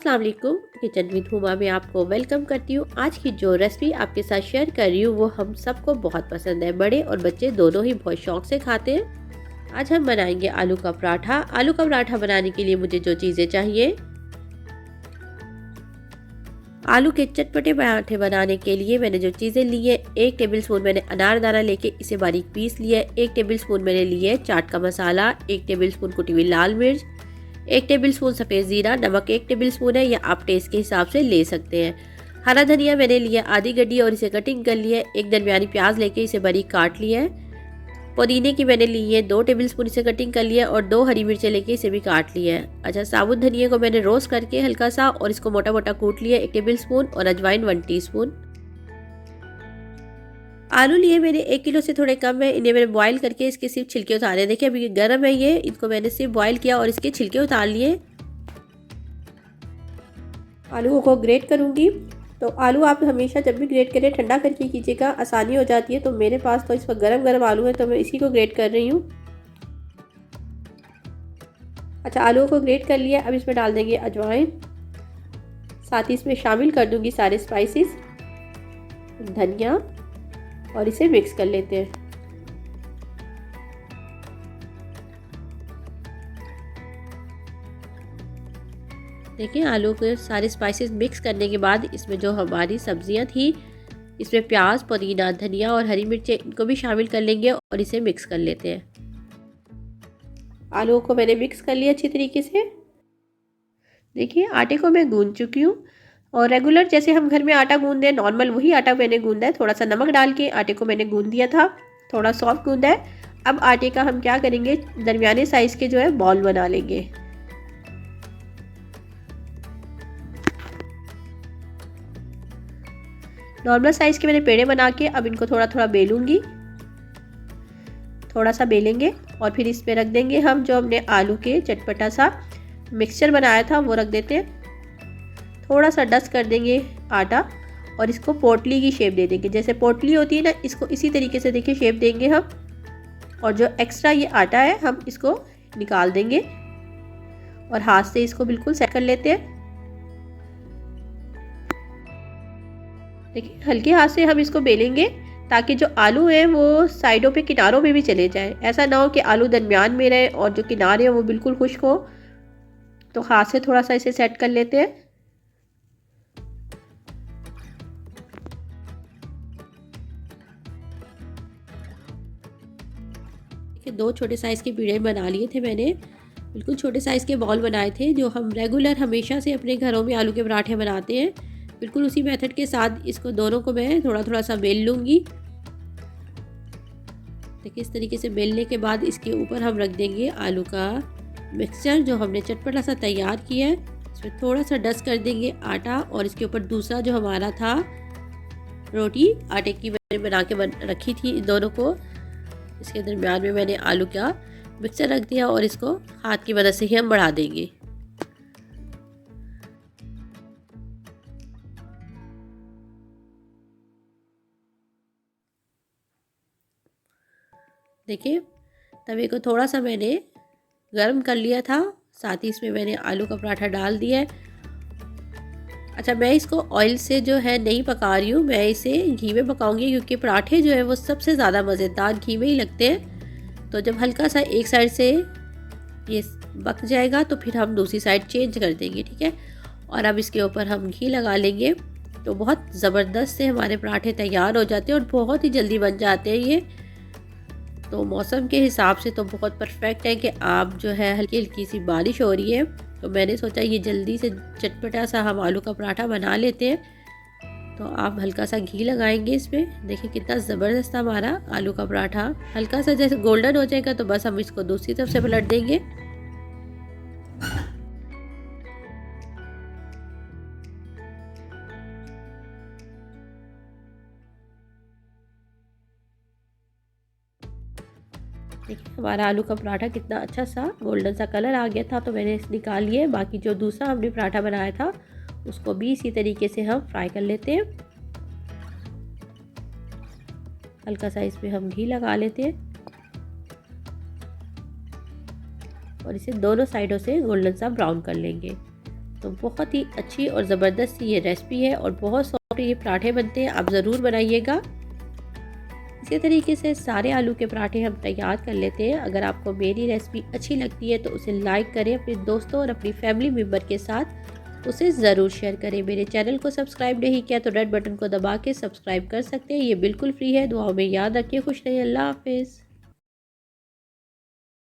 अस्सलाम वालेकुम। Kitchen with Huma में आपको वेलकम करती हूँ। आज की जो रेसिपी आपके साथ शेयर कर रही हूँ वो हम सबको बहुत पसंद है। बड़े और बच्चे दोनों ही बहुत शौक से खाते हैं। आज हम बनाएंगे आलू का पराठा। आलू का पराठा बनाने के लिए मुझे जो चीज़ें चाहिए, आलू के चटपटे पराठे बनाने के लिए मैंने जो चीज़ें ली है, 1 टेबलस्पून मैंने अनारदाना लेके इसे बारीक पीस लिया है। 1 टेबलस्पून मैंने लिए चाट का मसाला, 1 टेबलस्पून कुटी हुई लाल मिर्च, 1 टेबलस्पून सफ़ेद ज़ीरा, नमक 1 टेबलस्पून है या आप टेस्ट के हिसाब से ले सकते हैं। हरा धनिया मैंने लिया आधी गड्डी और इसे कटिंग कर लिया है। एक दरमियानी प्याज लेके इसे बारीक काट लिया है। पुदीने की मैंने ली है 2 टेबलस्पून इसे कटिंग कर लिया और 2 हरी मिर्चें लेके इसे भी काट लिया है। अच्छा, साबुत धनिया को मैंने रोस्ट करके हल्का सा और इसको मोटा मोटा कूट लिया 1 टेबलस्पून और अजवाइन 1 टीस्पून। आलू लिए मैंने 1 किलो से थोड़े कम है। इन्हें मैंने बॉईल करके इसके सिर्फ छिलके उतारे। देखिए अभी गर्म है ये, इनको मैंने सिर्फ बॉईल किया और इसके छिलके उतार लिए। आलूओं को ग्रेट करूँगी। तो आलू आप हमेशा जब भी ग्रेट करें ठंडा करके कीजिएगा, आसानी हो जाती है। तो मेरे पास तो इस वक्त गरम गरम आलू है तो मैं इसी को ग्रेट कर रही हूँ। अच्छा, आलूओं को ग्रेट कर लिया। अब इसमें डाल देंगे अजवाइन, साथ ही इसमें शामिल कर दूंगी सारे स्पाइसेस, धनिया, और इसे मिक्स कर लेते हैं। देखिए आलू के सारे स्पाइसेस मिक्स करने के बाद इसमें जो हमारी सब्जियां थी, इसमें प्याज, पुदीना, धनिया और हरी मिर्चें, इनको भी शामिल कर लेंगे और इसे मिक्स कर लेते हैं। आलूओं को मैंने मिक्स कर लिया अच्छी तरीके से। देखिए आटे को मैं गूंद चुकी हूँ और रेगुलर जैसे हम घर में आटा गूंदते हैं नॉर्मल वही आटा मैंने गूंदा है। थोड़ा सा नमक डाल के आटे को मैंने गूंद दिया था, थोड़ा सॉफ्ट गूंदा है। अब आटे का हम क्या करेंगे, दरमियाने साइज़ के जो है बॉल बना लेंगे। नॉर्मल साइज़ के मैंने पेड़े बना के अब इनको थोड़ा थोड़ा बेलूंगी। थोड़ा सा बेलेंगे और फिर इस पे रख देंगे हम जो हमने आलू के चटपटा सा मिक्सचर बनाया था वो रख देते हैं। थोड़ा सा डस्ट कर देंगे आटा और इसको पोटली की शेप दे देंगे। जैसे पोटली होती है ना, इसको इसी तरीके से देखिए शेप देंगे हम। और जो एक्स्ट्रा ये आटा है हम इसको निकाल देंगे और हाथ से इसको बिल्कुल सेट कर लेते हैं। देखिए हल्के हाथ से हम इसको बेलेंगे ताकि जो आलू है वो साइडों पे किनारों पे भी चले जाए। ऐसा ना हो कि आलू दरमियान में रहे और जो किनारे हैं वो बिल्कुल खुश्क हो। तो हाथ से थोड़ा सा इसे सेट कर लेते हैं। देखिए 2 छोटे साइज़ के पीड़े बना लिए थे मैंने, बिल्कुल छोटे साइज़ के बॉल बनाए थे जो हम रेगुलर हमेशा से अपने घरों में आलू के पराठे बनाते हैं। बिल्कुल उसी मेथड के साथ इसको दोनों को मैं थोड़ा थोड़ा सा बेल लूँगी। देखिए इस तरीके से बेलने के बाद इसके ऊपर हम रख देंगे आलू का मिक्सचर जो हमने चटपटा सा तैयार किया है। इसमें थोड़ा सा डस्ट कर देंगे आटा और इसके ऊपर दूसरा जो हमारा था रोटी आटे की मैंने बना के रखी थी, इन दोनों को इसके दरमियान में मैंने आलू का मिक्सचर रख दिया और इसको हाथ की मदद से ही हम बढ़ा देंगे। देखिए तवे को थोड़ा सा मैंने गरम कर लिया था, साथ ही इसमें मैंने आलू का पराठा डाल दिया है। अच्छा, मैं इसको ऑयल से जो है नहीं पका रही हूँ, मैं इसे घी में पकाऊंगी क्योंकि पराठे जो है वो सबसे ज़्यादा मज़ेदार घी में ही लगते हैं। तो जब हल्का सा एक साइड से ये पक जाएगा तो फिर हम दूसरी साइड चेंज कर देंगे, ठीक है। और अब इसके ऊपर हम घी लगा लेंगे तो बहुत ज़बरदस्त से हमारे पराठे तैयार हो जाते हैं और बहुत ही जल्दी बन जाते हैं ये। तो मौसम के हिसाब से तो बहुत परफेक्ट है कि आप जो है हल्की हल्की सी बारिश हो रही है तो मैंने सोचा ये जल्दी से चटपटा सा हम आलू का पराठा बना लेते हैं। तो आप हल्का सा घी लगाएंगे इसमें। देखिए कितना ज़बरदस्त हमारा आलू का पराठा हल्का सा जैसे गोल्डन हो जाएगा तो बस हम इसको दूसरी तरफ से पलट देंगे। देखिए हमारा आलू का पराठा कितना अच्छा सा गोल्डन सा कलर आ गया था तो मैंने इसे निकाल लिए। बाकी जो दूसरा हमने पराठा बनाया था उसको भी इसी तरीके से हम फ्राई कर लेते हैं। हल्का सा इसमें हम घी लगा लेते हैं और इसे दोनों साइडों से गोल्डन सा ब्राउन कर लेंगे। तो बहुत ही अच्छी और ज़बरदस्त ये रेसिपी है और बहुत सॉफ्ट ये पराठे बनते हैं, आप ज़रूर बनाइएगा। इसी तरीके से सारे आलू के पराठे हम तैयार कर लेते हैं। अगर आपको मेरी रेसिपी अच्छी लगती है तो उसे लाइक करें, अपने दोस्तों और अपनी फैमिली मेम्बर के साथ उसे ज़रूर शेयर करें। मेरे चैनल को सब्सक्राइब नहीं किया तो रेड बटन को दबा के सब्सक्राइब कर सकते हैं, ये बिल्कुल फ्री है। दुआओं में याद रखिए। खुश रहिए। अल्लाह हाफिज़।